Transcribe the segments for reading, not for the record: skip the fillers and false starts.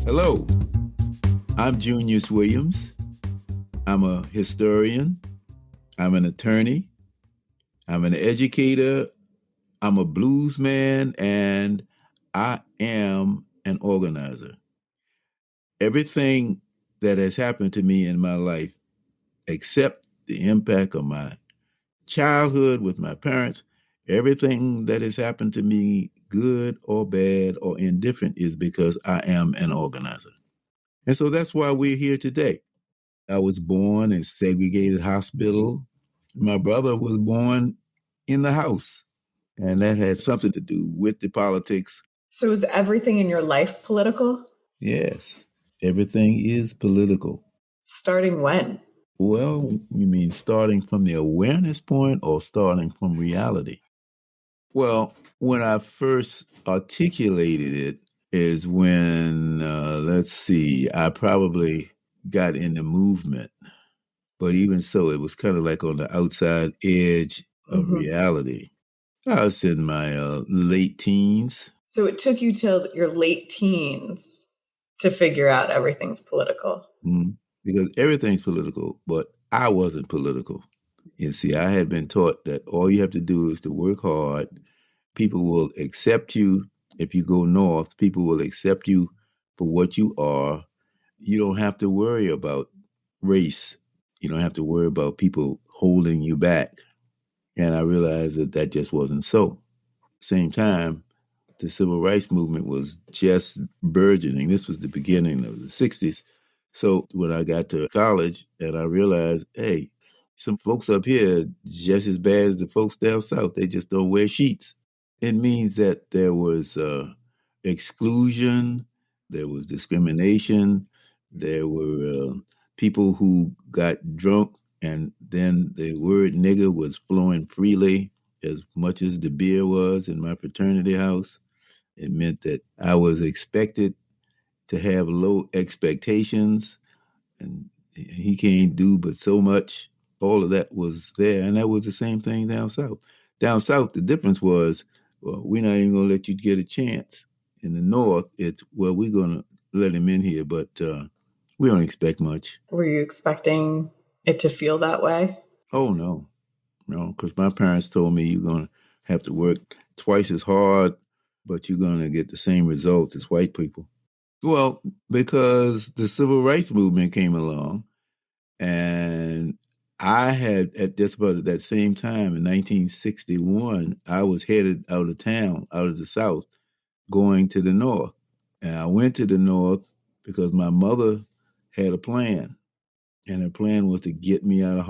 Hello, I'm Junius Williams. I'm a historian. I'm an attorney. I'm an educator. I'm a blues man, and I am an organizer. Everything that has happened to me in my life, except the impact of my childhood with my parents, everything that has happened to me, good or bad or indifferent, is because I am an organizer. And so that's why we're here today. I was born in a segregated hospital. My brother was born in the house, and that had something to do with the politics. So is everything in your life political? Yes, everything is political. Starting when? Well, you mean starting from the awareness point or starting from reality? Well, when I first articulated it is when, I probably got in the movement. But even so, it was kind of like on the outside edge of reality. I was in my late teens. So it took you till your late teens to figure out everything's political. Because everything's political, but I wasn't political. You see, I had been taught that all you have to do is to work hard. People will accept you. If you go north, people will accept you for what you are. You don't have to worry about race. You don't have to worry about people holding you back. And I realized that that just wasn't so. Same time, the civil rights movement was just burgeoning. This was the beginning of the 60s. So when I got to college and I realized, hey, some folks up here just as bad as the folks down south. They just don't wear sheets. It means that there was exclusion, there was discrimination, there were people who got drunk, and then the word nigger was flowing freely as much as the beer was in my fraternity house. It meant that I was expected to have low expectations, and he can't do but so much. All of that was there, and that was the same thing down south. Down south, the difference was, well, we're not even going to let you get a chance. In the north, it's, well, we're going to let him in here, but we don't expect much. Were you expecting it to feel that way? Oh, no, because my parents told me you're going to have to work twice as hard, but you're going to get the same results as white people. Well, because the civil rights movement came along, and I had, at just about at that same time in 1961, I was headed out of town, out of the South, going to the North. And I went to the North because my mother had a plan. And her plan was to get me out of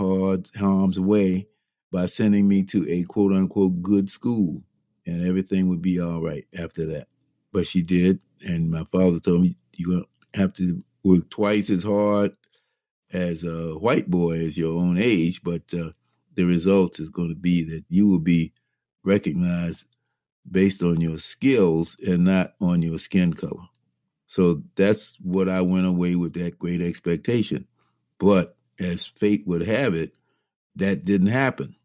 harm's way by sending me to a quote unquote good school. And everything would be all right after that. But she did. And my father told me, you're going to have to work twice as hard as a white boy as your own age, but the result is going to be that you will be recognized based on your skills and not on your skin color. So that's what I went away with, that great expectation. But as fate would have it, that didn't happen.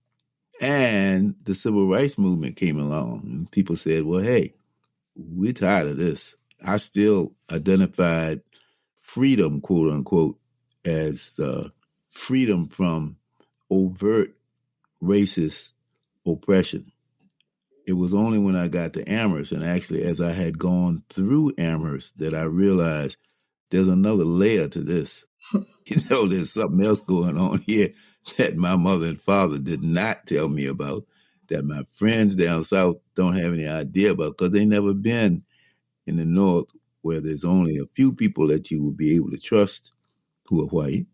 And the civil rights movement came along, and people said, well, hey, we're tired of this. I still identified freedom, quote unquote, as freedom from overt racist oppression. It was only when I got to Amherst, and actually as I had gone through Amherst, that I realized there's another layer to this. There's something else going on here that my mother and father did not tell me about, that my friends down south don't have any idea about, because they never been in the North, where there's only a few people that you will be able to trust who are white,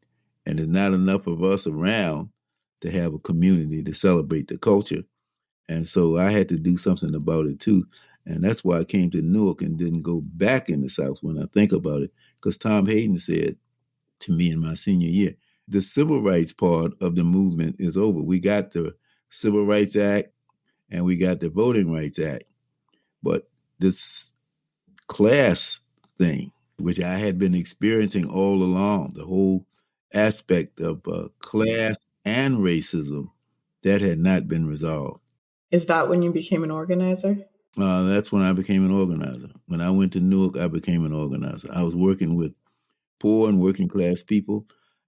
and there's not enough of us around to have a community to celebrate the culture. And so I had to do something about it too. And that's why I came to Newark and didn't go back in the South when I think about it, because Tom Hayden said to me in my senior year, the civil rights part of the movement is over. We got the Civil Rights Act and we got the Voting Rights Act. But this class thing, which I had been experiencing all along, the whole aspect of class and racism, that had not been resolved. Is that when you became an organizer? That's when I became an organizer. When I went to Newark, I became an organizer. I was working with poor and working class people,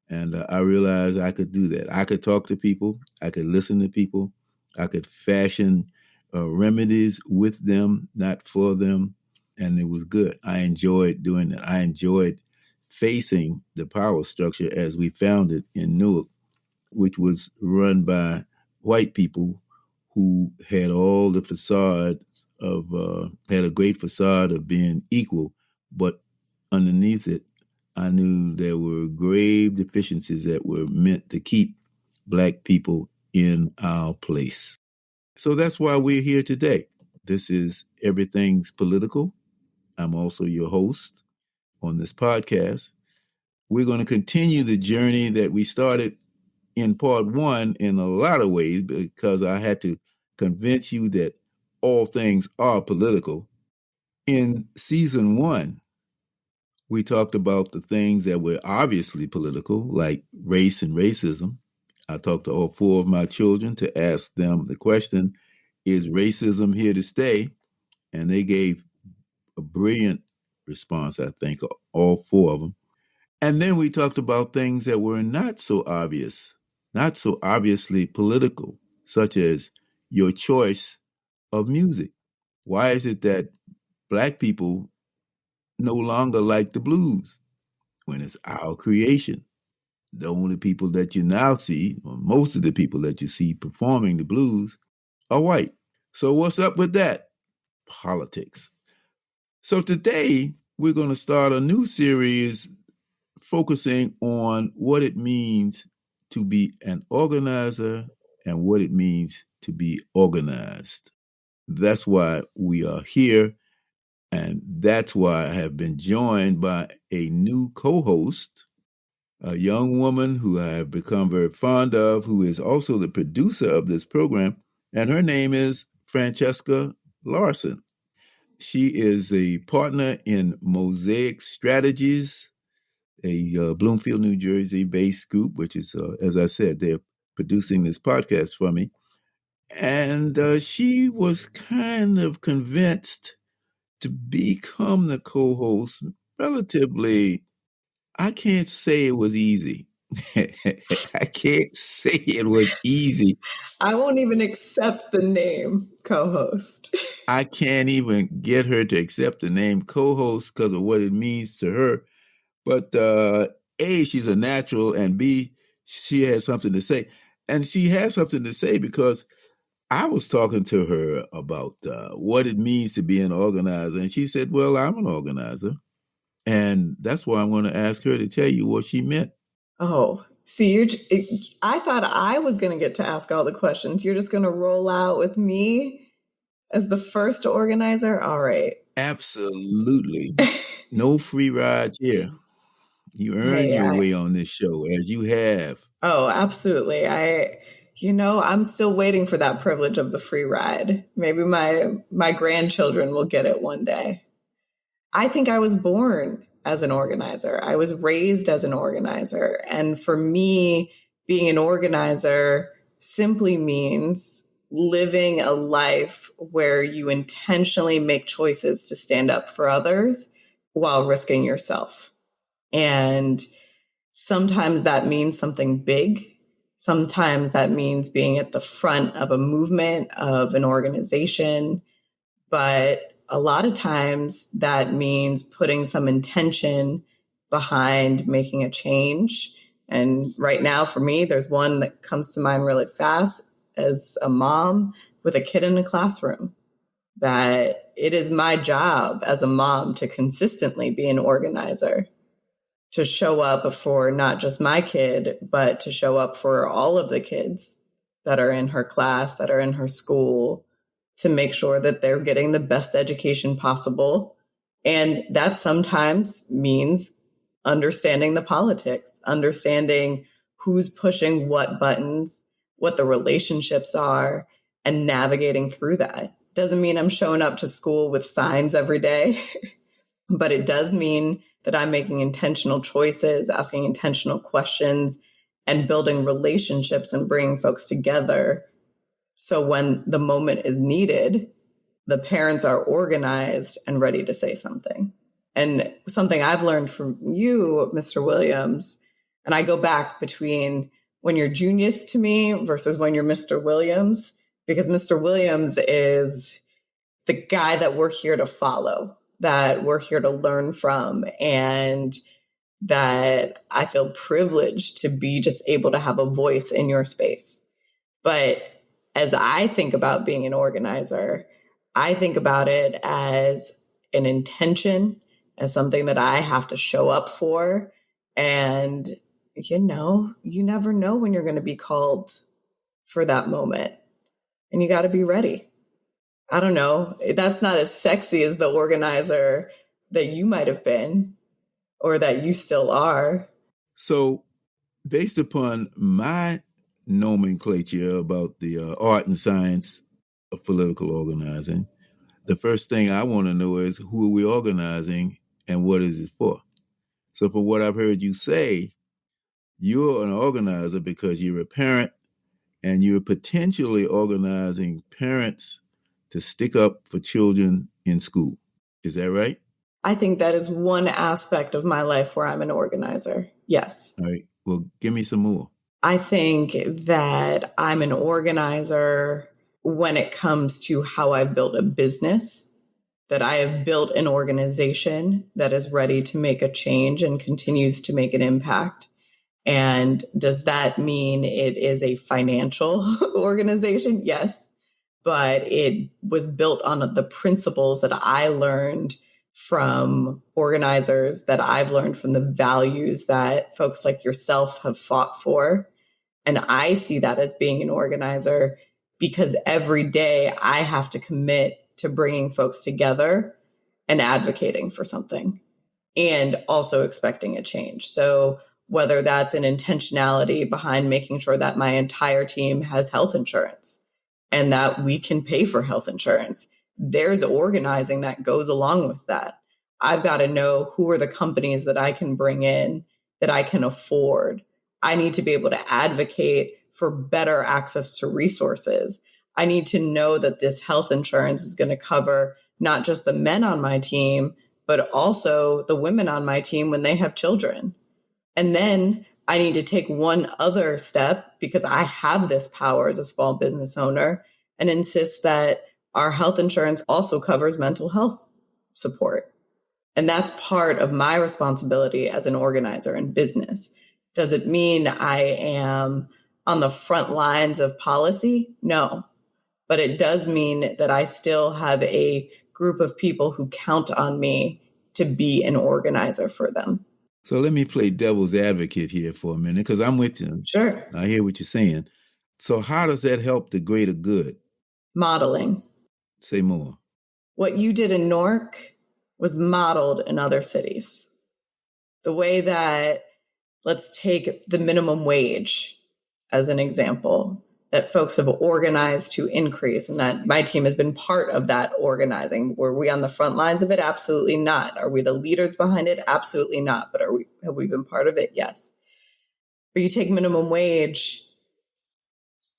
and I realized I could do that. I could talk to people. I could listen to people. I could fashion remedies with them, not for them, and it was good. I enjoyed doing that. I enjoyed facing the power structure as we found it in Newark, which was run by white people who had all the facade of had a great facade of being equal, but underneath it, I knew there were grave deficiencies that were meant to keep Black people in our place. So that's why we're here today. This is Everything's Political. I'm also your host on this podcast. We're going to continue the journey that we started in part one in a lot of ways, because I had to convince you that all things are political. In season one, we talked about the things that were obviously political, like race and racism. I talked to all four of my children to ask them the question, is racism here to stay? And they gave a brilliant response, I think, all four of them. And then we talked about things that were not so obvious, not so obviously political, such as your choice of music. Why is it that Black people no longer like the blues when it's our creation? The only people that you now see, or most of the people that you see performing the blues, are white. So what's up with that? Politics. So today we're going to start a new series focusing on what it means to be an organizer and what it means to be organized. That's why we are here. And that's why I have been joined by a new co-host, a young woman who I have become very fond of, who is also the producer of this program. And her name is Francesca Larson. She is a partner in Mosaic Strategies, a Bloomfield, New Jersey-based group, which is, as I said, they're producing this podcast for me. And she was kind of convinced to become the co-host relatively. I can't say it was easy. I can't say it was easy. I won't even accept the name co-host. I can't even get her to accept the name co-host because of what it means to her. But A, she's a natural, and B, she has something to say. And she has something to say because I was talking to her about what it means to be an organizer. And she said, well, I'm an organizer. And that's why I'm going to ask her to tell you what she meant. Oh, see, I thought I was going to get to ask all the questions. You're just going to roll out with me as the first organizer? All right. Absolutely. No free rides here. You earn your way on this show, as you have. Oh, absolutely. I'm still waiting for that privilege of the free ride. Maybe my grandchildren will get it one day. I think I was born as an organizer. I was raised as an organizer. And for me, being an organizer simply means living a life where you intentionally make choices to stand up for others while risking yourself. And sometimes that means something big. Sometimes that means being at the front of a movement, of an organization. But a lot of times that means putting some intention behind making a change. And right now for me, there's one that comes to mind really fast as a mom with a kid in a classroom, that it is my job as a mom to consistently be an organizer, to show up for not just my kid, but to show up for all of the kids that are in her class, that are in her school, to make sure that they're getting the best education possible. And that sometimes means understanding the politics, understanding who's pushing what buttons, what the relationships are, and navigating through that. Doesn't mean I'm showing up to school with signs every day, but it does mean that I'm making intentional choices, asking intentional questions, and building relationships and bringing folks together. So when the moment is needed, the parents are organized and ready to say something. And something I've learned from you, Mr. Williams, and I go back between when you're Junius to me versus when you're Mr. Williams, because Mr. Williams is the guy that we're here to follow, that we're here to learn from, and that I feel privileged to be just able to have a voice in your space. But as I think about being an organizer, I think about it as an intention, as something that I have to show up for. And, you never know when you're going to be called for that moment. And you got to be ready. I don't know. That's not as sexy as the organizer that you might have been or that you still are. So based upon my nomenclature about the art and science of political organizing, the first thing I want to know is who are we organizing and what is it for? So for what I've heard you say, you're an organizer because you're a parent and you're potentially organizing parents to stick up for children in school. Is that right? I think that is one aspect of my life where I'm an organizer. Yes. All right. Well, give me some more. I think that I'm an organizer when it comes to how I've built a business, that I have built an organization that is ready to make a change and continues to make an impact. And does that mean it is a financial organization? Yes. But it was built on the principles that I learned from organizers, that I've learned from the values that folks like yourself have fought for. And I see that as being an organizer because every day I have to commit to bringing folks together and advocating for something and also expecting a change. So whether that's an intentionality behind making sure that my entire team has health insurance and that we can pay for health insurance, there's organizing that goes along with that. I've got to know who are the companies that I can bring in that I can afford. I need to be able to advocate for better access to resources. I need to know that this health insurance is going to cover not just the men on my team, but also the women on my team when they have children. And then I need to take one other step because I have this power as a small business owner and insist that our health insurance also covers mental health support. And that's part of my responsibility as an organizer in business. Does it mean I am on the front lines of policy? No. But it does mean that I still have a group of people who count on me to be an organizer for them. So let me play devil's advocate here for a minute because I'm with you. Sure. I hear what you're saying. So how does that help the greater good? Modeling. Say more. What you did in Newark was modeled in other cities. The way that, let's take the minimum wage as an example, that folks have organized to increase, and that my team has been part of that organizing. Were we on the front lines of it? Absolutely not. Are we the leaders behind it? Absolutely not. But have we been part of it? Yes. But you take minimum wage,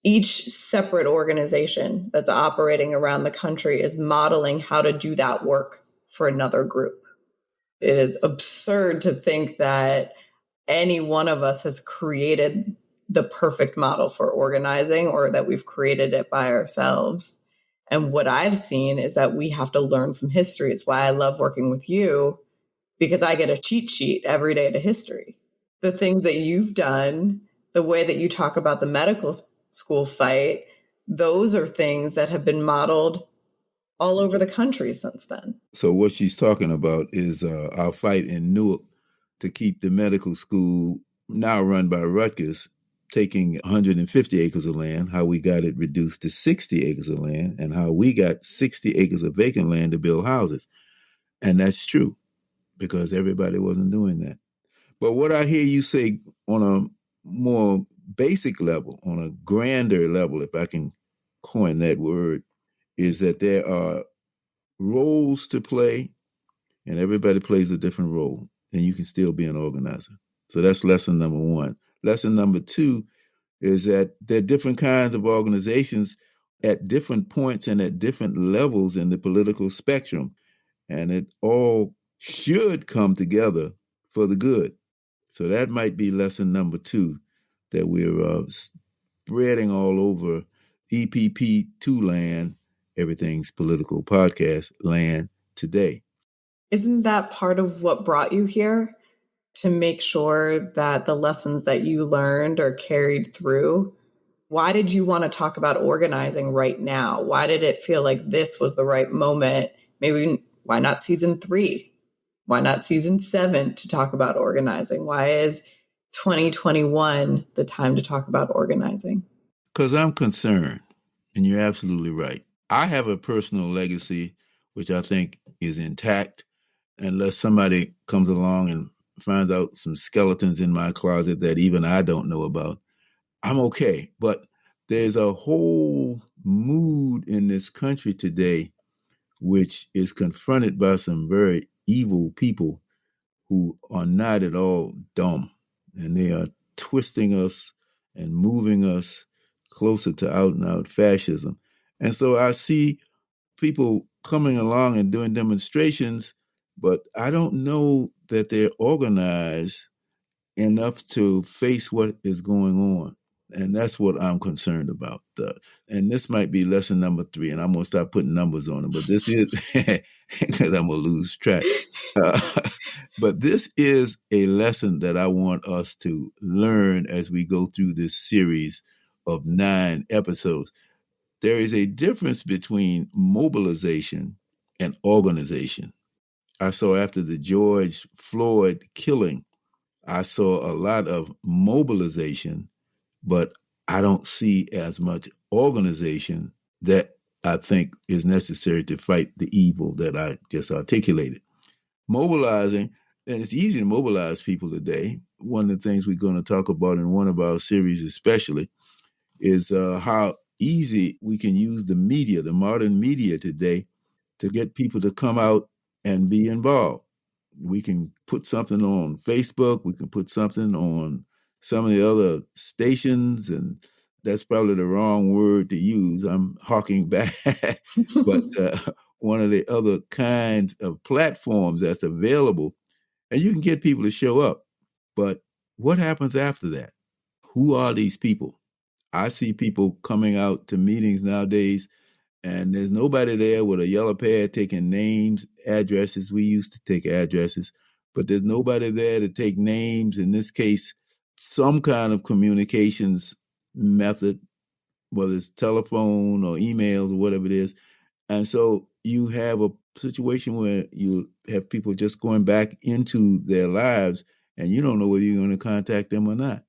each separate organization that's operating around the country is modeling how to do that work for another group. It is absurd to think that any one of us has created the perfect model for organizing or that we've created it by ourselves. And what I've seen is that we have to learn from history. It's why I love working with you, because I get a cheat sheet every day to history. The things that you've done, the way that you talk about the medical school fight, those are things that have been modeled all over the country since then. So what she's talking about is our fight in Newark to keep the medical school, now run by Rutgers, taking 150 acres of land, how we got it reduced to 60 acres of land, and how we got 60 acres of vacant land to build houses. And that's true, because everybody wasn't doing that. But what I hear you say on a more basic level, on a grander level, if I can coin that word, is that there are roles to play, and everybody plays a different role, and you can still be an organizer. So that's lesson number one. Lesson number two is that there are different kinds of organizations at different points and at different levels in the political spectrum. And it all should come together for the good. So that might be lesson number 2 that we're spreading all over EPP2 land, Everything's Political Podcast land today. Isn't that part of what brought you here? To make sure that the lessons that you learned are carried through? Why did you want to talk about organizing right now? Why did it feel like this was the right moment? Maybe why not season 3? Why not season 7 to talk about organizing? Why is 2021 the time to talk about organizing? Because I'm concerned, and you're absolutely right. I have a personal legacy, which I think is intact, unless somebody comes along and finds out some skeletons in my closet that even I don't know about. I'm okay. But there's a whole mood in this country today which is confronted by some very evil people who are not at all dumb. And they are twisting us and moving us closer to out and out fascism. And so I see people coming along and doing demonstrations, but I don't know that they're organized enough to face what is going on. And that's what I'm concerned about. And this might be lesson number 3, and I'm going to stop putting numbers on it, but this is, because I'm going to lose track. But this is a lesson that I want us to learn as we go through this series of 9 episodes. There is a difference between mobilization and organization. I saw after the George Floyd killing, I saw a lot of mobilization, but I don't see as much organization that I think is necessary to fight the evil that I just articulated. Mobilizing, and it's easy to mobilize people today. One of the things we're going to talk about in one of our series especially is how easy we can use the media, the modern media today, to get people to come out and be involved. We can put something on Facebook. We can put something on some of the other stations, and that's probably the wrong word to use. I'm harking back. But one of the other kinds of platforms that's available, and you can get people to show up. But what happens after that? Who are these people? I see people coming out to meetings nowadays, and there's nobody there with a yellow pad taking names, addresses. We used to take addresses, but there's nobody there to take names. In this case, some kind of communications method, whether it's telephone or emails or whatever it is. And so you have a situation where you have people just going back into their lives, and you don't know whether you're going to contact them or not.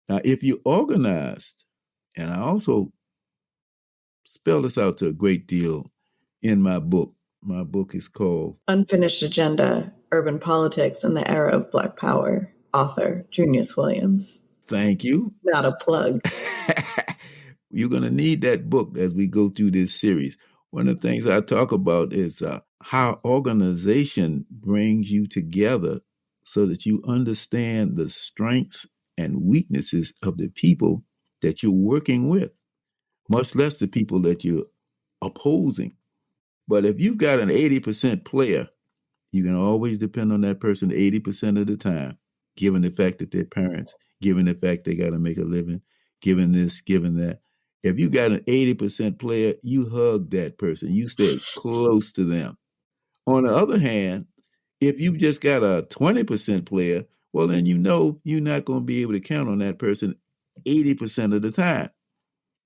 Now, if you organized, and I also spell this out to a great deal in my book. My book is called Unfinished Agenda, Urban Politics in the Era of Black Power, author Junius Williams. Thank you. Not a plug. You're going to need that book as we go through this series. One of the things I talk about is how organization brings you together so that you understand the strengths and weaknesses of the people that you're working with, much less the people that you're opposing. But if you've got an 80% player, you can always depend on that person 80% of the time, given the fact that they're parents, given the fact they got to make a living, given this, given that. If you got an 80% player, you hug that person. You stay close to them. On the other hand, if you've just got a 20% player, well, then you know you're not going to be able to count on that person 80% of the time.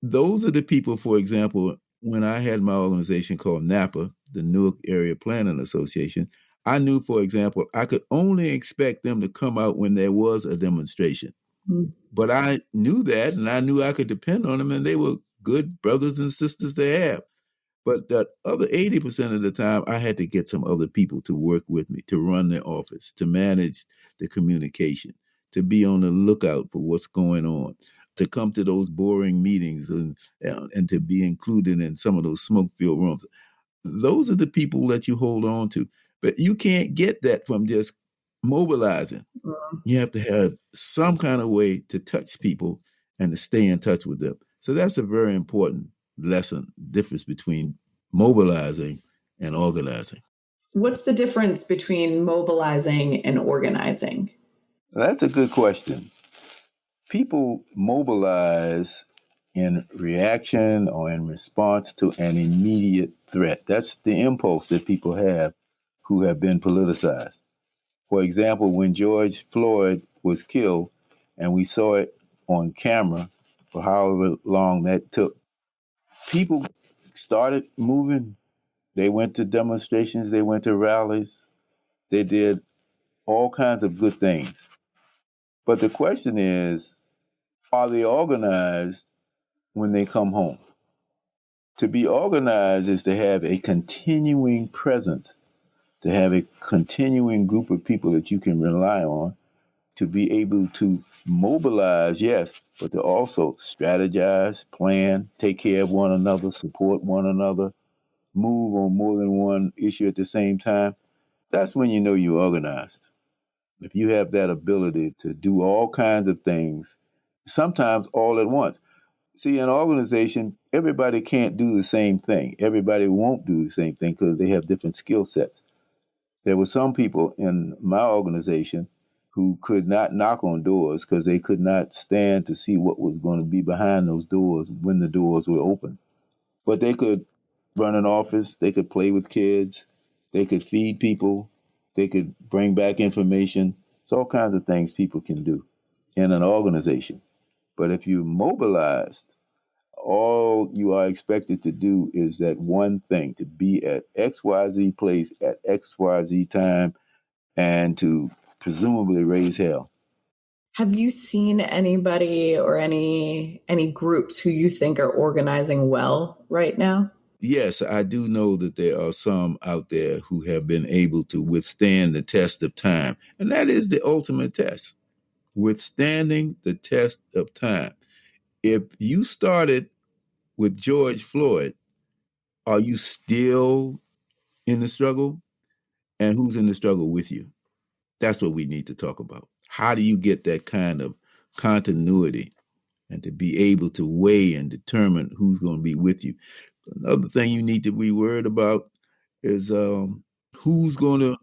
Those are the people, for example, when I had my organization called NAPA, the Newark Area Planning Association, I knew, for example, I could only expect them to come out when there was a demonstration. Mm. But I knew that, and I knew I could depend on them, and they were good brothers and sisters to have. But that other 80% of the time, I had to get some other people to work with me, to run the office, to manage the communication, to be on the lookout for what's going on, to come to those boring meetings and to be included in some of those smoke-filled rooms. Those are the people that you hold on to. But you can't get that from just mobilizing. You have to have some kind of way to touch people and to stay in touch with them. So that's a very important lesson difference between mobilizing and organizing. What's the difference between mobilizing and organizing? That's a good question. People mobilize in reaction or in response to an immediate threat. That's the impulse that people have who have been politicized. For example, when George Floyd was killed and we saw it on camera for however long that took, people started moving. They went to demonstrations, they went to rallies, they did all kinds of good things. But the question is, are they organized when they come home? To be organized is to have a continuing presence, to have a continuing group of people that you can rely on, to be able to mobilize, yes, but to also strategize, plan, take care of one another, support one another, move on more than one issue at the same time. That's when you know you're organized. If you have that ability to do all kinds of things, sometimes all at once. See, in an organization, everybody can't do the same thing. Everybody won't do the same thing because they have different skill sets. There were some people in my organization who could not knock on doors because they could not stand to see what was going to be behind those doors when the doors were open. But they could run an office, they could play with kids, they could feed people, they could bring back information. It's all kinds of things people can do in an organization. But if you're mobilized, all you are expected to do is that one thing, to be at XYZ place at XYZ time and to presumably raise hell. Have you seen anybody or any groups who you think are organizing well right now? Yes, I do know that there are some out there who have been able to withstand the test of time. And that is the ultimate test, withstanding the test of time. If you started with George Floyd, are you still in the struggle? And who's in the struggle with you? That's what we need to talk about. How do you get that kind of continuity and to be able to weigh and determine who's going to be with you? Another thing you need to be worried about is who's going to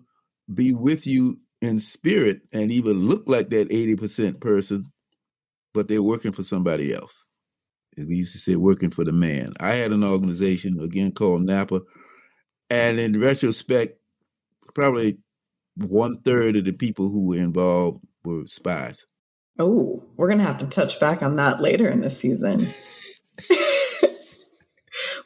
be with you in spirit and even look like that 80% person, but they're working for somebody else. We used to say working for the man. I had an organization, again, called NAPA, and in retrospect, probably 1/3 of the people who were involved were spies. Oh, we're going to have to touch back on that later in the season.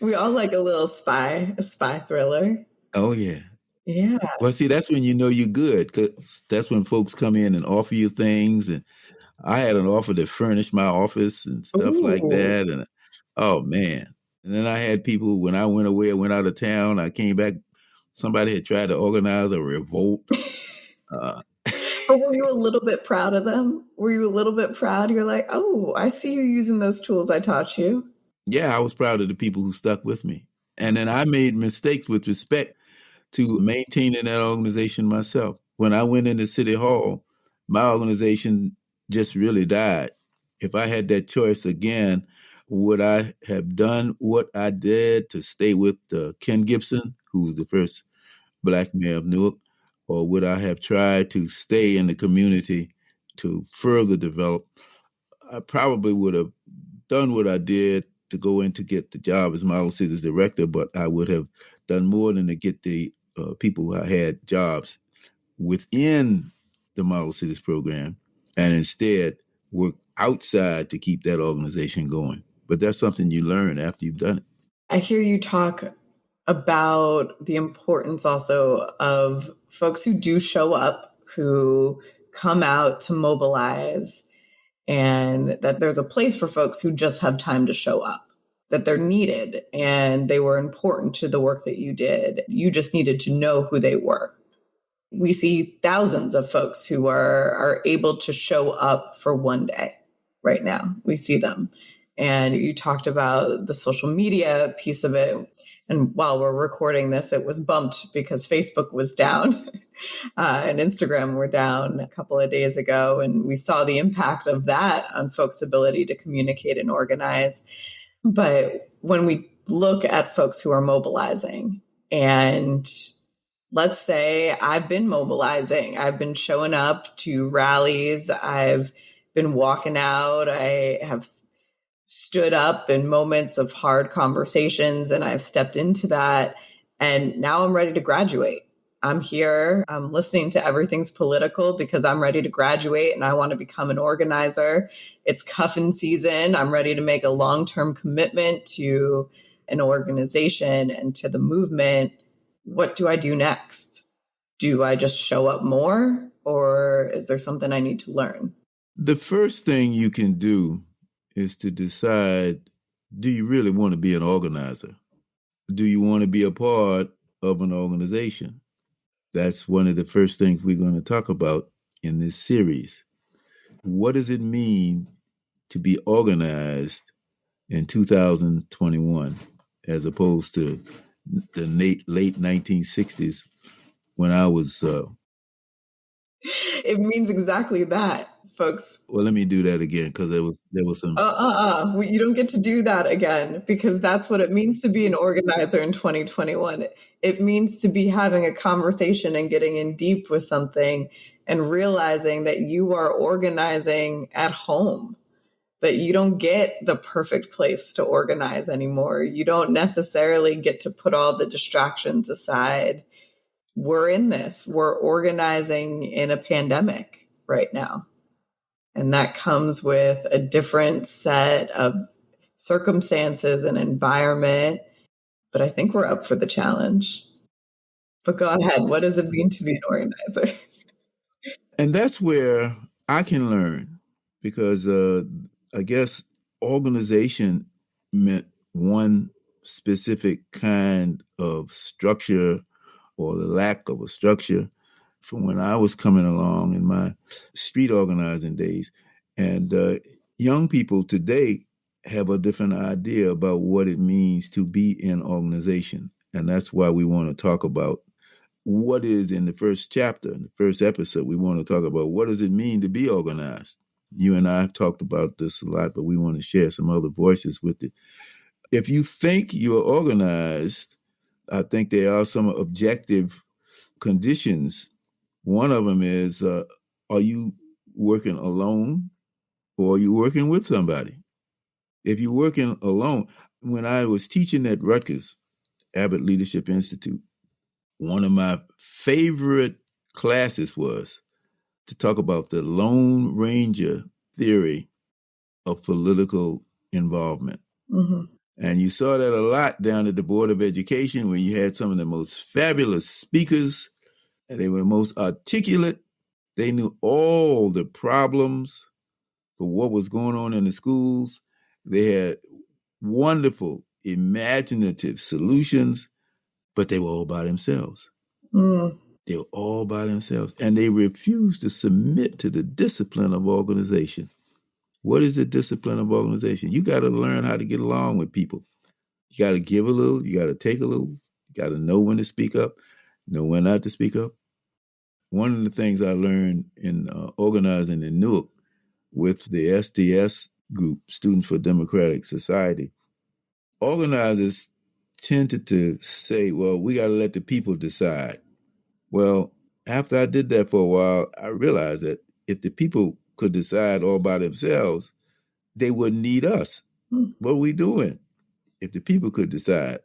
We all like a spy thriller. Oh, yeah. Yeah. Well, see, that's when you know you're good, because that's when folks come in and offer you things. And I had an offer to furnish my office and stuff like that. And oh, man. And then I had people, when I went away, I went out of town, I came back, somebody had tried to organize a revolt. But were you a little bit proud of them? Were you a little bit proud? You're like, oh, I see you using those tools I taught you. Yeah, I was proud of the people who stuck with me. And then I made mistakes with respect to maintaining that organization myself. When I went into City Hall, my organization just really died. If I had that choice again, would I have done what I did to stay with Ken Gibson, who was the first Black mayor of Newark, or would I have tried to stay in the community to further develop? I probably would have done what I did to go in to get the job as Model Cities Director, but I would have done more than to get the people who had jobs within the Model Cities program, and instead work outside to keep that organization going. But that's something you learn after you've done it. I hear you talk about the importance also of folks who do show up, who come out to mobilize, and that there's a place for folks who just have time to show up, that they're needed and they were important to the work that you did. You just needed to know who they were. We see thousands of folks who are able to show up for one day right now. We see them. And you talked about the social media piece of it. And while we're recording this, it was bumped because Facebook was down and Instagram were down a couple of days ago. And we saw the impact of that on folks' ability to communicate and organize. But when we look at folks who are mobilizing, and let's say I've been mobilizing, I've been showing up to rallies, I've been walking out, I have stood up in moments of hard conversations, and I've stepped into that. And now I'm ready to graduate. I'm here. I'm listening to Everything's Political because I'm ready to graduate and I want to become an organizer. It's cuffing season. I'm ready to make a long-term commitment to an organization and to the movement. What do I do next? Do I just show up more, or is there something I need to learn? The first thing you can do is to decide, do you really want to be an organizer? Do you want to be a part of an organization? That's one of the first things we're going to talk about in this series. What does it mean to be organized in 2021 as opposed to the late 1960s when I was... It means exactly that, folks. Well, let me do that again because there was some... You don't get to do that again, because that's what it means to be an organizer in 2021. It means to be having a conversation and getting in deep with something and realizing that you are organizing at home, that you don't get the perfect place to organize anymore. You don't necessarily get to put all the distractions aside. We're in this. We're organizing in a pandemic right now. And that comes with a different set of circumstances and environment. But I think we're up for the challenge. But go ahead. What does it mean to be an organizer? And that's where I can learn, because I guess organization meant one specific kind of structure or the lack of a structure from when I was coming along in my street organizing days. And young people today have a different idea about what it means to be in organization. And that's why we want to talk about what is in the first chapter, in the first episode. We want to talk about what does it mean to be organized. You and I have talked about this a lot, but we want to share some other voices with it. If you think you're organized, I think there are some objective conditions. One of them is, are you working alone or are you working with somebody? If you're working alone, when I was teaching at Rutgers, Abbott Leadership Institute, one of my favorite classes was to talk about the Lone Ranger theory of political involvement. Mm-hmm. And you saw that a lot down at the Board of Education when you had some of the most fabulous speakers, and they were the most articulate. They knew all the problems for what was going on in the schools. They had wonderful, imaginative solutions, but they were all by themselves. Mm. They were all by themselves, and they refused to submit to the discipline of organization. What is the discipline of organization? You got to learn how to get along with people. You got to give a little. You got to take a little. You got to know when to speak up, know when not to speak up. One of the things I learned in organizing in Newark with the SDS group, Students for Democratic Society, organizers tended to say, well, we got to let the people decide. Well, after I did that for a while, I realized that if the people could decide all by themselves, they wouldn't need us. What are we doing? If the people could decide.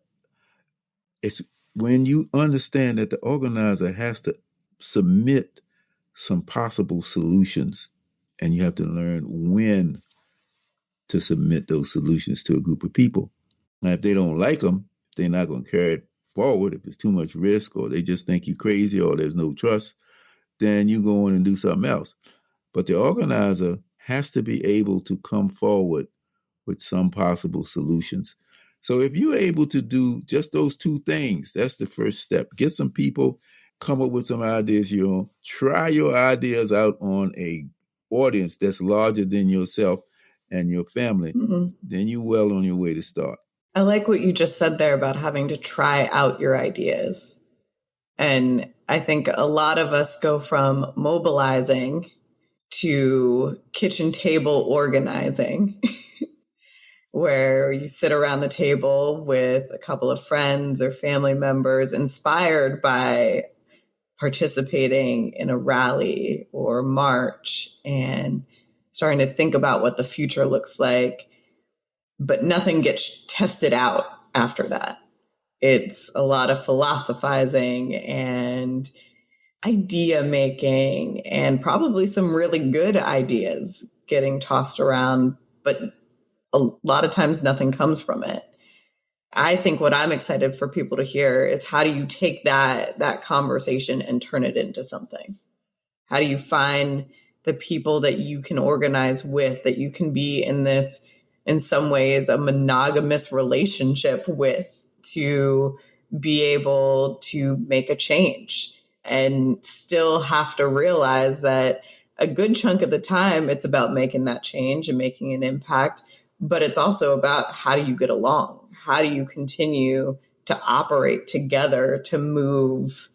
It's when you understand that the organizer has to submit some possible solutions, and you have to learn when to submit those solutions to a group of people. Now, if they don't like them, they're not going to carry it forward. If it's too much risk, or they just think you're crazy, or there's no trust, then you go on and do something else. But the organizer has to be able to come forward with some possible solutions. So if you're able to do just those two things, that's the first step. Get some people, come up with some ideas your own, try your ideas out on a audience that's larger than yourself and your family, then you're well on your way to start. I like what you just said there about having to try out your ideas. And I think a lot of us go from mobilizing to kitchen table organizing. where you sit around the table with a couple of friends or family members inspired by participating in a rally or march and starting to think about what the future looks like, but nothing gets tested out after that. It's a lot of philosophizing and idea making and probably some really good ideas getting tossed around, but a lot of times nothing comes from it. I think what I'm excited for people to hear is, how do you take that conversation and turn it into something? How do you find the people that you can organize with, that you can be in this, in some ways, a monogamous relationship with, to be able to make a change, and still have to realize that a good chunk of the time it's about making that change and making an impact, but it's also about, how do you get along? How do you continue to operate together to move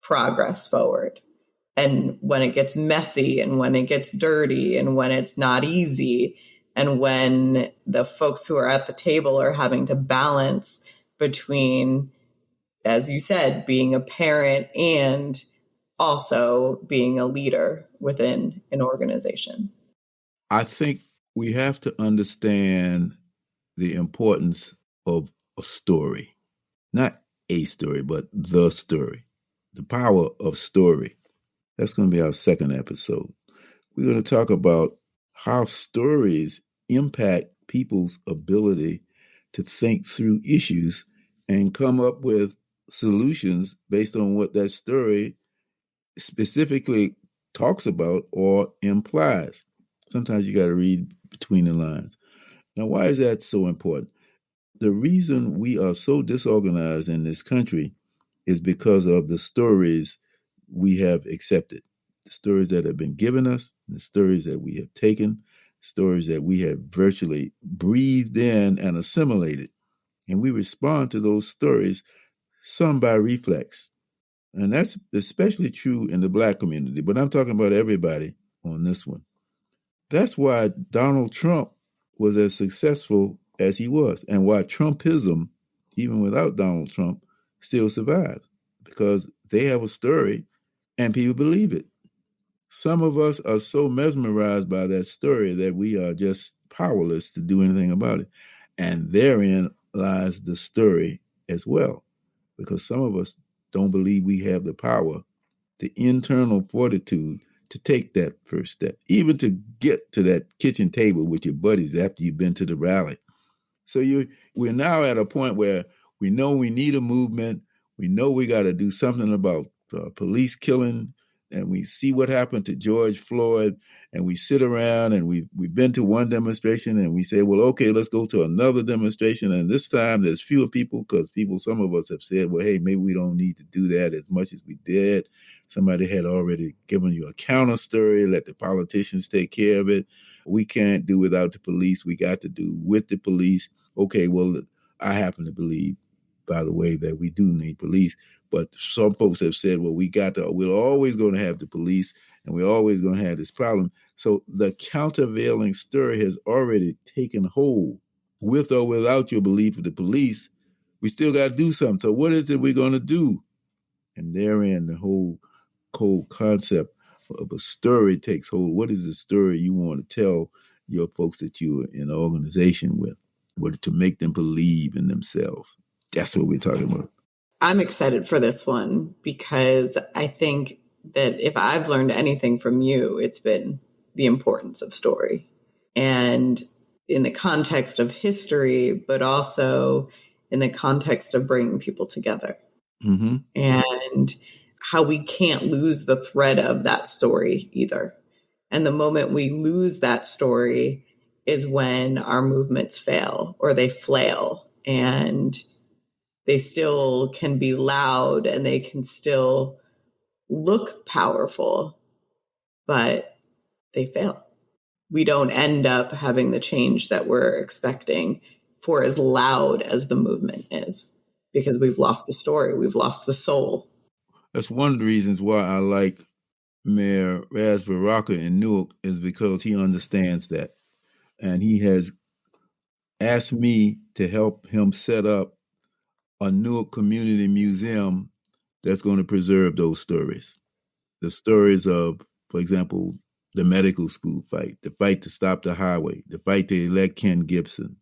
progress forward? And when it gets messy and when it gets dirty and when it's not easy, and when the folks who are at the table are having to balance between, as you said, being a parent and also being a leader within an organization. I think we have to understand the importance of a story, not a story, but the story, the power of story. That's going to be our second episode. We're going to talk about how stories impact people's ability to think through issues and come up with solutions based on what that story specifically talks about or implies. Sometimes you got to read between the lines. Now, why is that so important? The reason we are so disorganized in this country is because of the stories we have accepted, the stories that have been given us, the stories that we have taken, stories that we have virtually breathed in and assimilated. And we respond to those stories, some by reflex. And that's especially true in the Black community, but I'm talking about everybody on this one. That's why Donald Trump was as successful as he was, and why Trumpism, even without Donald Trump, still survives, because they have a story and people believe it. Some of us are so mesmerized by that story that we are just powerless to do anything about it. And therein lies the story as well, because some of us don't believe we have the power, the internal fortitude to take that first step, even to get to that kitchen table with your buddies after you've been to the rally. So we're now at a point where we know we need a movement. We know we got to do something about police killing, and we see what happened to George Floyd, and we sit around and we've been to one demonstration and we say, well, okay, let's go to another demonstration. And this time there's fewer people, because some of us have said, well, hey, maybe we don't need to do that as much as we did. Somebody had already given you a counter story, let the politicians take care of it. We can't do without the police. We got to do with the police. Okay, well, I happen to believe, by the way, that we do need police. But some folks have said, well, we're always going to have the police, and we're always going to have this problem. So the countervailing story has already taken hold. With or without your belief of the police, we still got to do something. So what is it we're going to do? And therein, the whole concept of a story takes hold. What is the story you want to tell your folks that you're in an organization with? What to make them believe in themselves? That's what we're talking about. I'm excited for this one, because I think that if I've learned anything from you, it's been the importance of story, and in the context of history, but also in the context of bringing people together. Mm-hmm. And how we can't lose the thread of that story either. And the moment we lose that story is when our movements fail or they flail, and they still can be loud and they can still look powerful, but they fail. We don't end up having the change that we're expecting for as loud as the movement is, because we've lost the story. We've lost the soul. That's one of the reasons why I like Mayor Ras Baraka in Newark, is because he understands that. And he has asked me to help him set up a Newark Community Museum that's going to preserve those stories. The stories of, for example, the medical school fight, the fight to stop the highway, the fight to elect Ken Gibson.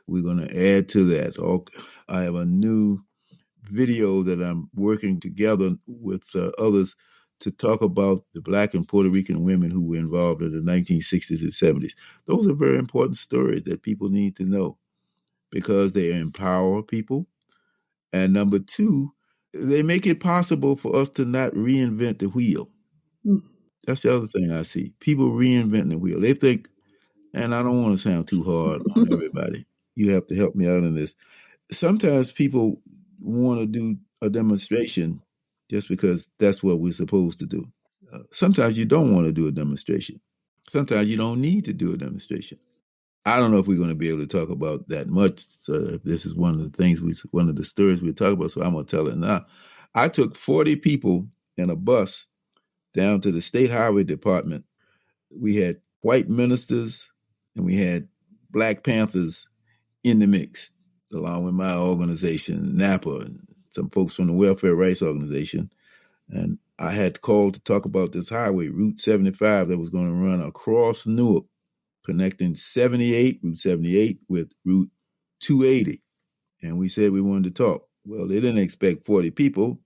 We're going to add to that. I have a new video that I'm working together with others to talk about the Black and Puerto Rican women who were involved in the 1960s and 70s. Those are very important stories that people need to know because they empower people. And number two, they make it possible for us to not reinvent the wheel. That's the other thing I see. People reinventing the wheel. They think, and I don't want to sound too hard on everybody. You have to help me out in this. Sometimes people want to do a demonstration just because that's what we're supposed to do. Sometimes you don't want to do a demonstration. Sometimes you don't need to do a demonstration. I don't know if we're going to be able to talk about that much. This is one of the things, one of the stories we talk about, so I'm going to tell it now. I took 40 people in a bus down to the State Highway Department. We had white ministers and we had Black Panthers in the mix, along with my organization, NAPA, and some folks from the Welfare Rights Organization. And I had called to talk about this highway, Route 75, that was going to run across Newark, connecting Route 78 with Route 280. And we said we wanted to talk. Well, they didn't expect 40 people,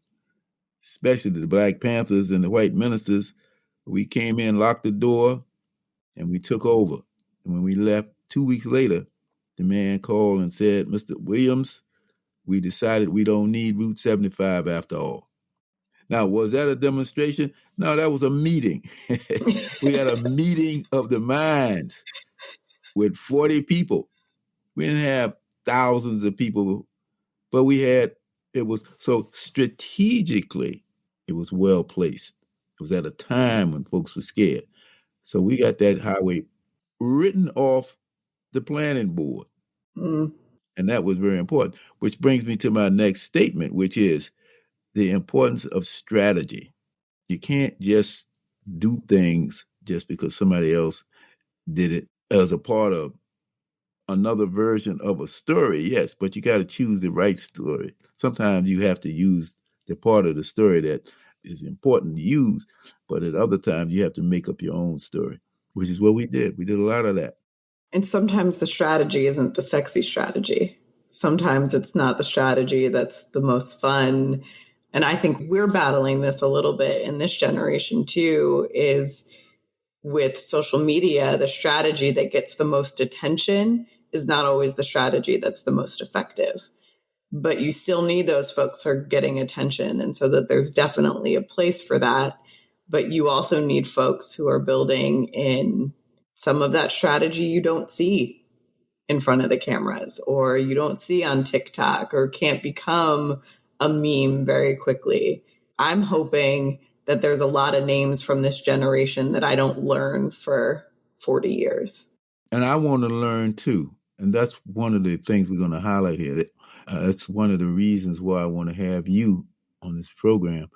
especially the Black Panthers and the white ministers. We came in, locked the door, and we took over. And when we left 2 weeks later, the man called and said, Mr. Williams, we decided we don't need Route 75 after all. Now, was that a demonstration? No, that was a meeting. We had a meeting of the minds with 40 people. We didn't have thousands of people, but it was so strategically, it was well placed. It was at a time when folks were scared. So we got that highway written off the planning board. And that was very important, which brings me to my next statement, which is the importance of strategy. You can't just do things just because somebody else did it as a part of another version of a story, yes, but you got to choose the right story. Sometimes you have to use the part of the story that is important to use, but at other times you have to make up your own story, which is what we did. We did a lot of that. And sometimes the strategy isn't the sexy strategy. Sometimes it's not the strategy that's the most fun. And I think we're battling this a little bit in this generation too, is with social media, the strategy that gets the most attention is not always the strategy that's the most effective. But you still need those folks who are getting attention. And so that there's definitely a place for that. But you also need folks who are building in some of that strategy you don't see in front of the cameras, or you don't see on TikTok, or can't become a meme very quickly. I'm hoping that there's a lot of names from this generation that I don't learn for 40 years. And I want to learn too. And that's one of the things we're going to highlight here. That's one of the reasons why I want to have you on this program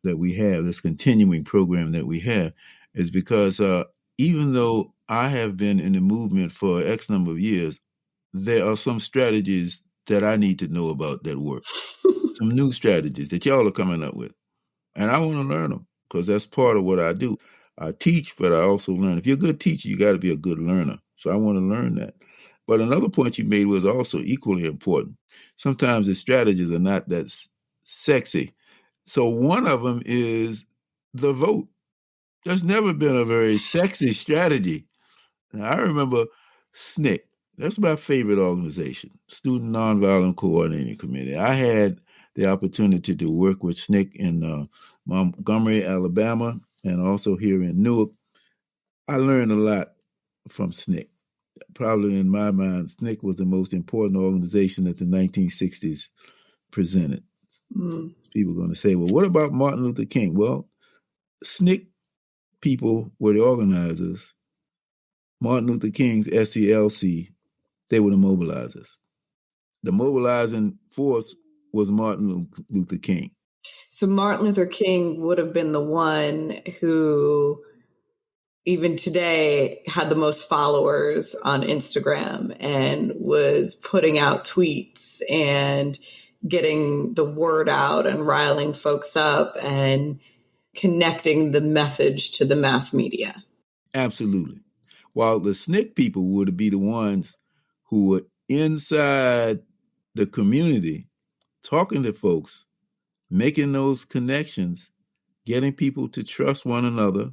that we have, this continuing program that we have, is because even though I have been in the movement for X number of years, there are some strategies that I need to know about that work. Some new strategies that y'all are coming up with. And I want to learn them because that's part of what I do. I teach, but I also learn. If you're a good teacher, you got to be a good learner. So I want to learn that. But another point you made was also equally important. Sometimes the strategies are not that sexy. So one of them is the vote. There's never been a very sexy strategy. Now, I remember SNCC. That's my favorite organization, Student Nonviolent Coordinating Committee. I had the opportunity to work with SNCC in Montgomery, Alabama, and also here in Newark. I learned a lot from SNCC. Probably in my mind, SNCC was the most important organization that the 1960s presented. People are going to say, well, what about Martin Luther King? Well, SNCC people were the organizers. Martin Luther King's SCLC, they were the mobilizers. The mobilizing force was Martin Luther King. So Martin Luther King would have been the one who even today had the most followers on Instagram and was putting out tweets and getting the word out and riling folks up and connecting the message to the mass media. Absolutely. While the SNCC people would be the ones who were inside the community, talking to folks, making those connections, getting people to trust one another,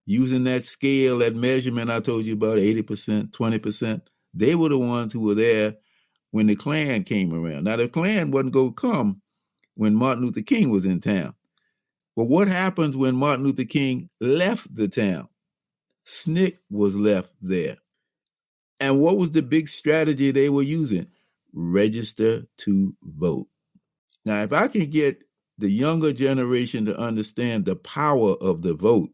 using that scale, that measurement I told you about, 80%, 20%. They were the ones who were there when the Klan came around. Now, the Klan wasn't going to come when Martin Luther King was in town. But what happens when Martin Luther King left the town? SNCC was left there. And what was the big strategy they were using? Register to vote. Now, if I can get the younger generation to understand the power of the vote,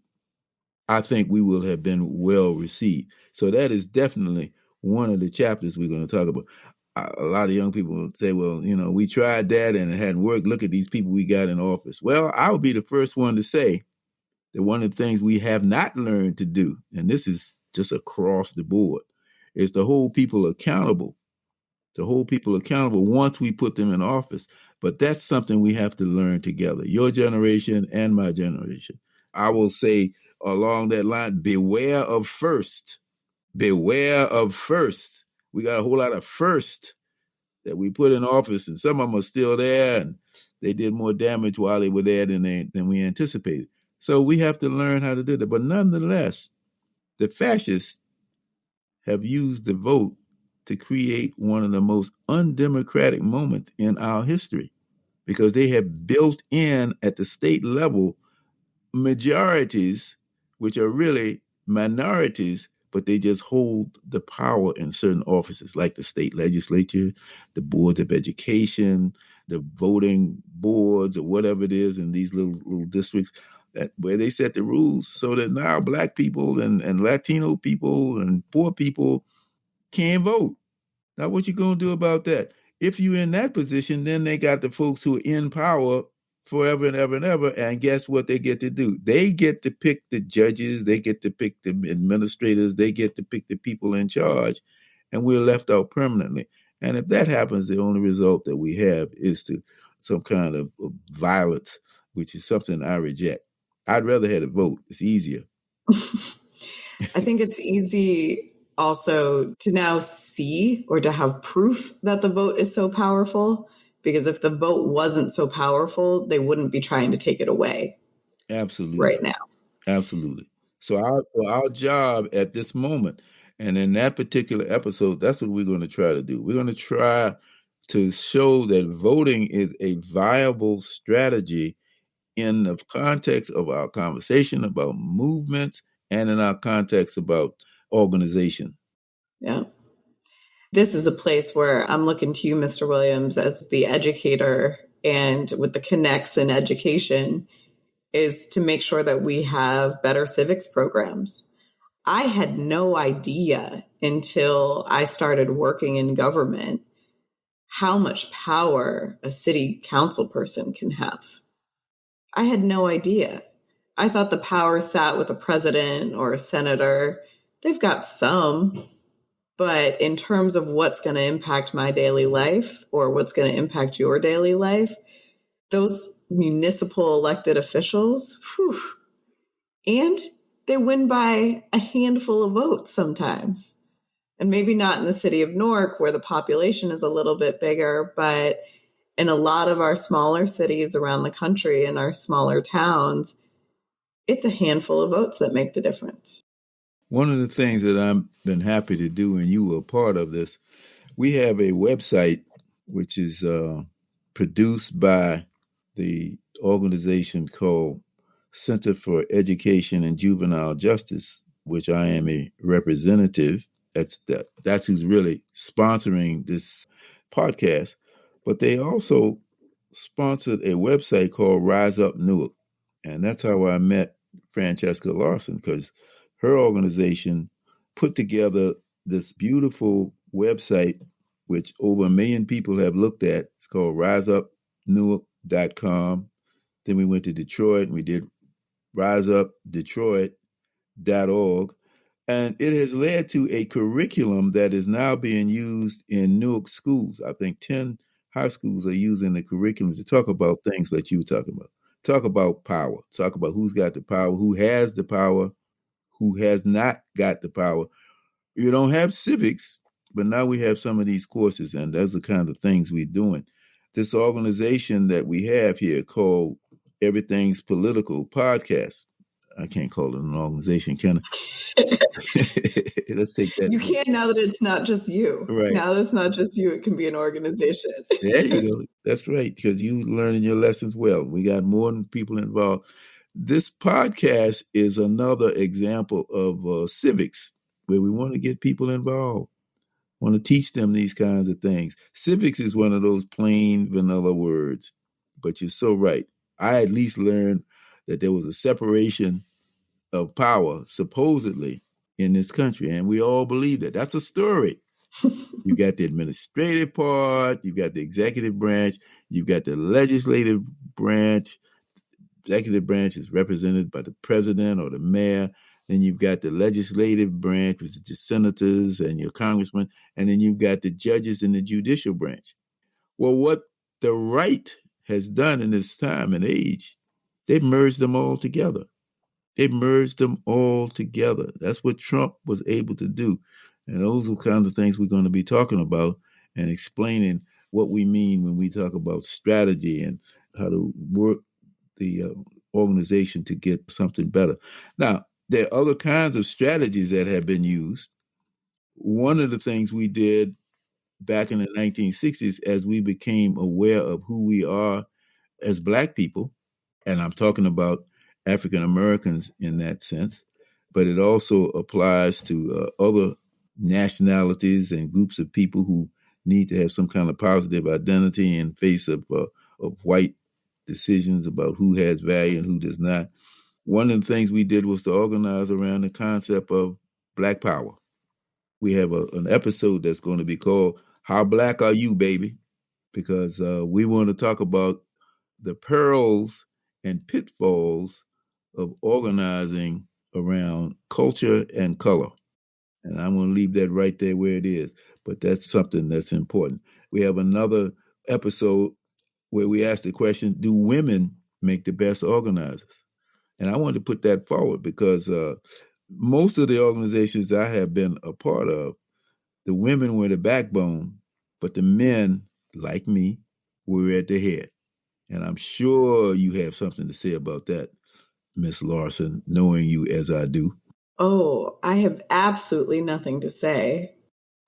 I think we will have been well received. So that is definitely one of the chapters we're going to talk about. A lot of young people will say, well, we tried that and it hadn't worked. Look at these people we got in office. Well, I would be the first one to say that one of the things we have not learned to do, and this is just across the board, is to hold people accountable. To hold people accountable once we put them in office. But that's something we have to learn together, your generation and my generation. I will say along that line, beware of first. Beware of first. We got a whole lot of first that we put in office, and some of them are still there, and they did more damage while they were there than we anticipated. So we have to learn how to do that. But nonetheless, the fascists have used the vote to create one of the most undemocratic moments in our history, because they have built in at the state level majorities, which are really minorities, but they just hold the power in certain offices like the state legislature, the boards of education, the voting boards, or whatever it is in these little districts where they set the rules so that now Black people and Latino people and poor people can't vote. Now, what you going to do about that? If you're in that position, then they got the folks who are in power forever and ever and ever, and guess what they get to do? They get to pick the judges, they get to pick the administrators, they get to pick the people in charge, and we're left out permanently. And if that happens, the only result that we have is some kind of violence, which is something I reject. I'd rather have a vote. It's easier. I think it's easy also to now see or to have proof that the vote is so powerful, because if the vote wasn't so powerful, they wouldn't be trying to take it away. Absolutely. Right now. Absolutely. So our job at this moment, and in that particular episode, that's what we're going to try to do. We're going to try to show that voting is a viable strategy in the context of our conversation about movements and in our context about organization. Yeah. This is a place where I'm looking to you, Mr. Williams, as the educator, and with the connects in education, is to make sure that we have better civics programs. I had no idea until I started working in government how much power a city council person can have. I had no idea. I thought the power sat with a president or a senator. They've got some, but in terms of what's going to impact my daily life or what's going to impact your daily life, those municipal elected officials, whew, and they win by a handful of votes sometimes. And maybe not in the city of Newark, where the population is a little bit bigger, but in a lot of our smaller cities around the country and our smaller towns, it's a handful of votes that make the difference. One of the things that I've been happy to do, and you were a part of this, we have a website which is produced by the organization called Center for Education and Juvenile Justice, which I am a representative. That's who's really sponsoring this podcast. But they also sponsored a website called Rise Up Newark. And that's how I met Francesca Larson, because her organization put together this beautiful website, which over 1 million people have looked at. It's called riseupnewark.com. Then we went to Detroit and we did Rise Up Detroit. org, and it has led to a curriculum that is now being used in Newark schools. I think 10 high schools are using the curriculum to talk about things that you were talking about. Talk about power. Talk about who's got the power, who has the power, who has not got the power. You don't have civics, but now we have some of these courses, and those are the kind of things we're doing. This organization that we have here called Everything's Political Podcast. I can't call it an organization, can I? Let's take that. You can now that it's not just you. Right. Now that it's not just you, it can be an organization. There you go. That's right, because you learning your lessons well. We got more people involved. This podcast is another example of civics, where we want to get people involved, want to teach them these kinds of things. Civics is one of those plain vanilla words, but you're so right. I at least learned that there was a separation of power, supposedly, in this country, and we all believe that. That's a story. You got the administrative part, you got the executive branch, you got the legislative branch. Executive branch is represented by the president or the mayor. Then you've got the legislative branch, which is the senators and your congressmen. And then you've got the judges in the judicial branch. Well, what the right has done in this time and age, they've merged them all together. They've merged them all together. That's what Trump was able to do. And those are the kind of things we're going to be talking about and explaining what we mean when we talk about strategy and how to work the organization to get something better. Now, there are other kinds of strategies that have been used. One of the things we did back in the 1960s, as we became aware of who we are as Black people, and I'm talking about African Americans in that sense, but it also applies to other nationalities and groups of people who need to have some kind of positive identity in face of white decisions about who has value and who does not. One of the things we did was to organize around the concept of Black power. We have an episode that's going to be called How Black Are You, Baby? Because we want to talk about the perils and pitfalls of organizing around culture and color. And I'm going to leave that right there where it is. But that's something that's important. We have another episode where we ask the question, do women make the best organizers? And I wanted to put that forward because most of the organizations I have been a part of, the women were the backbone, but the men, like me, were at the head. And I'm sure you have something to say about that, Miss Larson, knowing you as I do. Oh, I have absolutely nothing to say.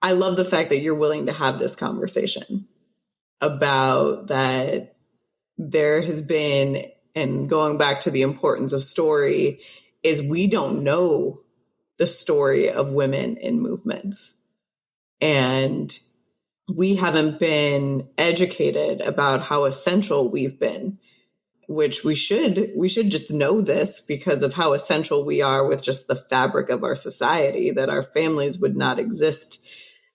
I love the fact that you're willing to have this conversation about that. There has been, and going back to the importance of story, is we don't know the story of women in movements. And we haven't been educated about how essential we've been, which we should just know this because of how essential we are with just the fabric of our society, that our families would not exist,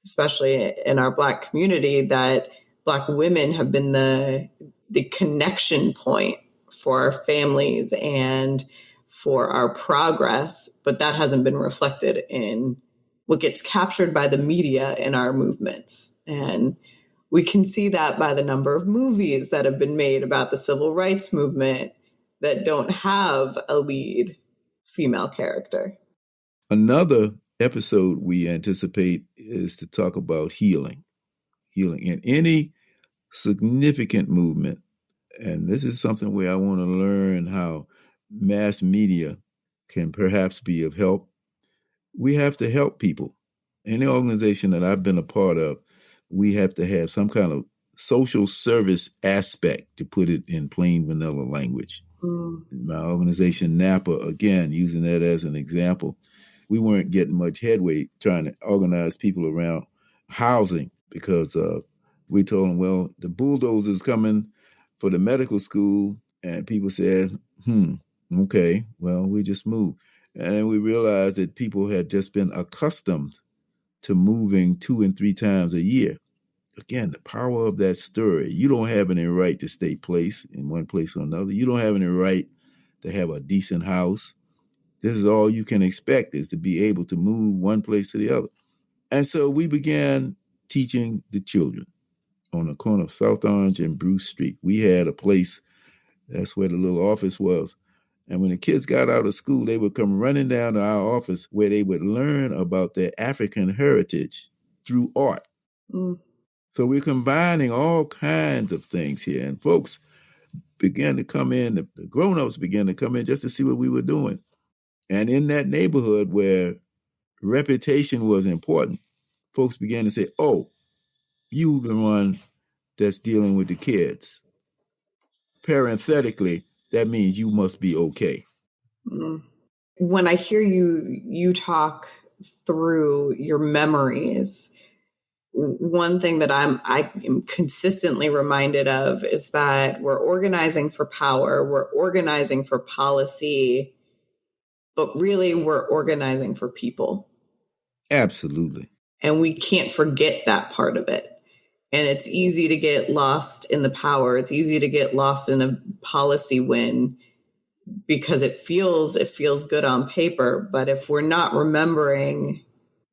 especially in our Black community, that Black women have been the connection point for our families and for our progress, but that hasn't been reflected in what gets captured by the media in our movements. And we can see that by the number of movies that have been made about the civil rights movement that don't have a lead female character. Another episode we anticipate is to talk about healing in any significant movement. And this is something where I want to learn how mass media can perhaps be of help. We have to help people. Any organization that I've been a part of, we have to have some kind of social service aspect, to put it in plain vanilla language. My organization, NAPA, again, using that as an example, we weren't getting much headway trying to organize people around housing because we told them, well, the bulldozer's coming for the medical school. And people said, okay, well, we just moved. And we realized that people had just been accustomed to moving 2 and 3 times a year. Again, the power of that story. You don't have any right to stay placed in one place or another. You don't have any right to have a decent house. This is all you can expect, is to be able to move one place to the other. And so we began teaching the children on the corner of South Orange and Bruce Street. We had a place, that's where the little office was. And when the kids got out of school, they would come running down to our office where they would learn about their African heritage through art. Mm. So we're combining all kinds of things here. And folks began to come in, the grown-ups began to come in just to see what we were doing. And in that neighborhood where reputation was important, folks began to say, oh, you the one that's dealing with the kids. Parenthetically, that means you must be okay. Mm. When I hear you talk through your memories, one thing that I am consistently reminded of is that we're organizing for power, we're organizing for policy, but really we're organizing for people. Absolutely. And we can't forget that part of it. And it's easy to get lost in the power. It's easy to get lost in a policy win because it feels good on paper. But if we're not remembering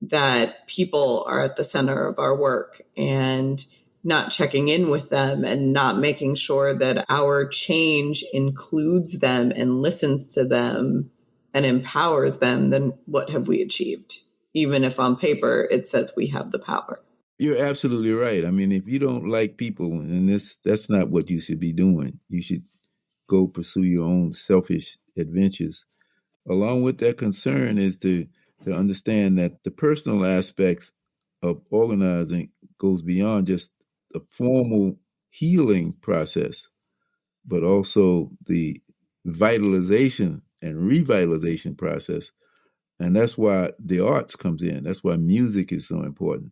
that people are at the center of our work and not checking in with them and not making sure that our change includes them and listens to them and empowers them, then what have we achieved? Even if on paper it says we have the power. You're absolutely right. I mean, if you don't like people, and that's not what you should be doing. You should go pursue your own selfish adventures. Along with that concern is to understand that the personal aspects of organizing goes beyond just the formal healing process, but also the vitalization and revitalization process. And that's why the arts comes in. That's why music is so important.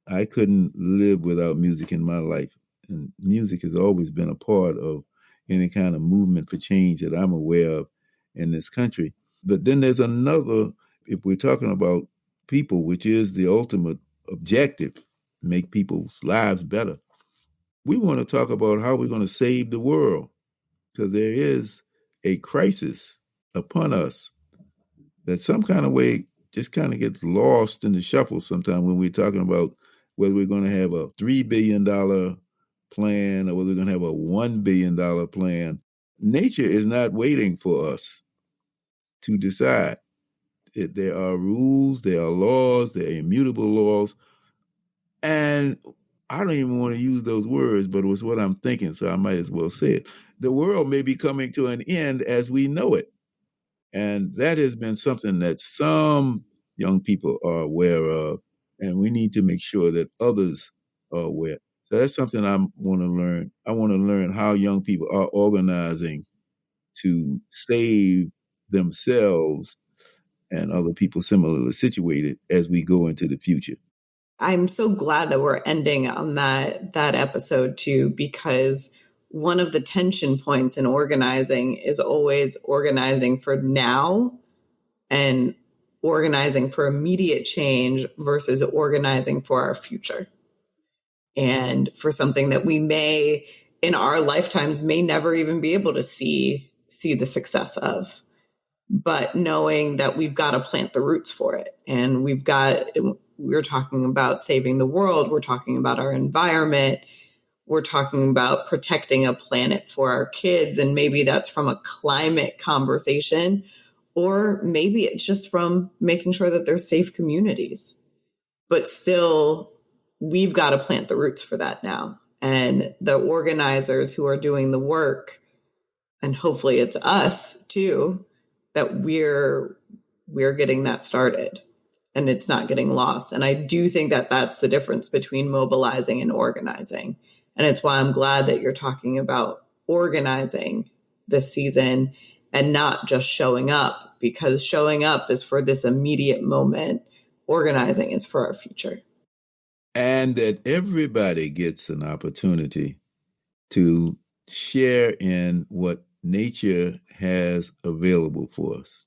I couldn't live without music in my life. And music has always been a part of any kind of movement for change that I'm aware of in this country. But then there's another, if we're talking about people, which is the ultimate objective, make people's lives better. We want to talk about how we're going to save the world, because there is a crisis upon us that some kind of way just kind of gets lost in the shuffle sometimes when we're talking about whether we're going to have a $3 billion plan or whether we're going to have a $1 billion plan. Nature is not waiting for us to decide. There are rules, there are laws, there are immutable laws. And I don't even want to use those words, but it was what I'm thinking, so I might as well say it. The world may be coming to an end as we know it. And that has been something that some young people are aware of, and we need to make sure that others are aware. So that's something I want to learn. I want to learn how young people are organizing to save themselves and other people similarly situated as we go into the future. I'm so glad that we're ending on that episode too, because one of the tension points in organizing is always organizing for now and organizing for immediate change versus organizing for our future. And for something that we may, in our lifetimes, may never even be able to see the success of. But knowing that we've got to plant the roots for it. And we're talking about saving the world. We're talking about our environment. We're talking about protecting a planet for our kids. And maybe that's from a climate conversation, or maybe it's just from making sure that there's safe communities. But still, we've got to plant the roots for that now. And the organizers who are doing the work, and hopefully it's us too, that we're getting that started and it's not getting lost. And I do think that that's the difference between mobilizing and organizing. And it's why I'm glad that you're talking about organizing this season and not just showing up, because showing up is for this immediate moment. Organizing is for our future. And that everybody gets an opportunity to share in what nature has available for us.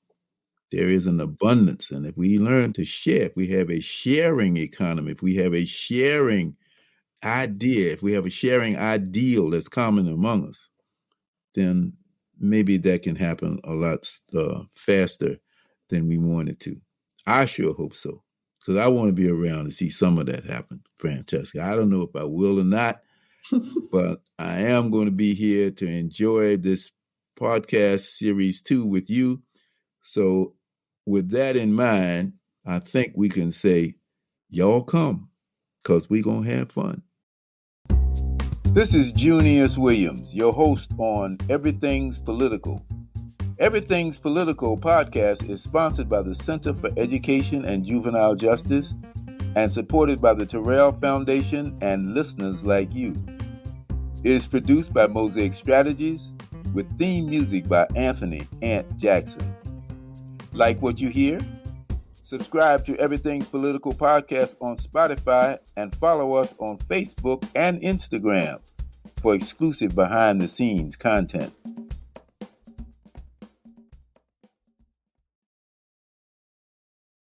There is an abundance. And if we learn to share, if we have a sharing economy, if we have a sharing idea, if we have a sharing ideal that's common among us, then maybe that can happen a lot faster than we wanted to. I sure hope so, because I want to be around to see some of that happen, Francesca. I don't know if I will or not, but I am going to be here to enjoy this podcast series 2 with you. So with that in mind, I think we can say, y'all come, because we're going to have fun. This is Junius Williams, your host on Everything's Political. Everything's Political podcast is sponsored by the Center for Education and Juvenile Justice and supported by the Terrell Foundation and listeners like you. It is produced by Mosaic Strategies with theme music by Anthony Ant Jackson. Like what you hear? Subscribe to Everything's Political podcast on Spotify and follow us on Facebook and Instagram for exclusive behind-the-scenes content.